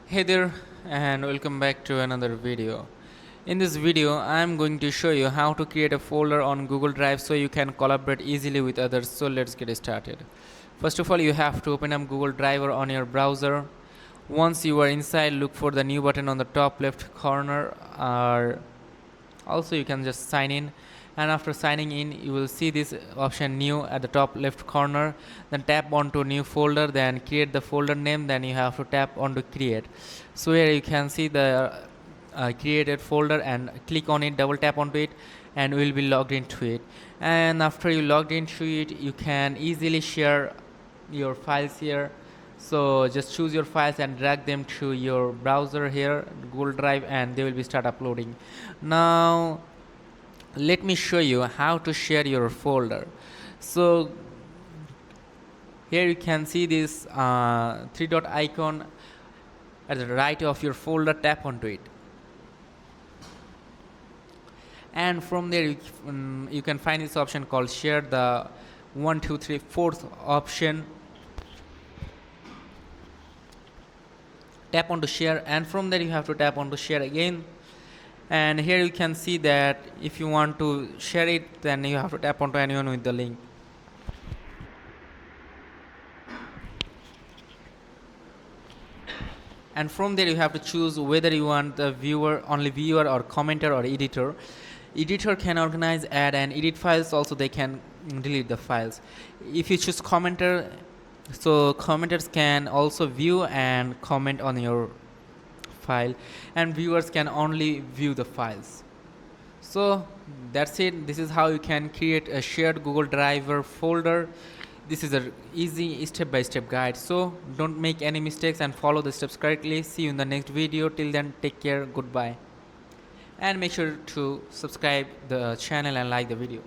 Hey there, and welcome back to another video. In this video I am going to show you how to create a folder on Google Drive so you can collaborate easily with others. So let's get started. First of all, you have to open up Google Drive on your browser. Once you are inside, look for the new button on the top left corner, or also you can just sign in, and after signing in you will see this option new at the top left corner. Then tap onto new folder, then create the folder name, then you have to tap onto create. So here you can see the created folder, and click on it, double tap onto it, and we will be logged into it. And after you logged into it, you can easily share your files here. So just choose your files and drag them to your browser here, Google Drive, and they will be start uploading. Now let me show you how to share your folder. So here you can see this three dot icon at the right of your folder. Tap onto it, and from there you can find this option called share, the 1 2 3 4th option. Tap onto share, and from there you have to tap onto share again. And here you can see that if you want to share it, then you have to tap onto anyone with the link. And from there you have to choose whether you want the viewer, only viewer, or commenter, or editor. Editor can organize, add, and edit files. Also they can delete the files. If you choose commenter, so commenters can also view and comment on your file, and viewers can only view the files. So that's it. This is how you can create a shared Google Drive folder. This is a easy step-by-step guide, so don't make any mistakes and follow the steps correctly. See you in the next video. Till then, take care, goodbye, and make sure to subscribe the channel and like the video.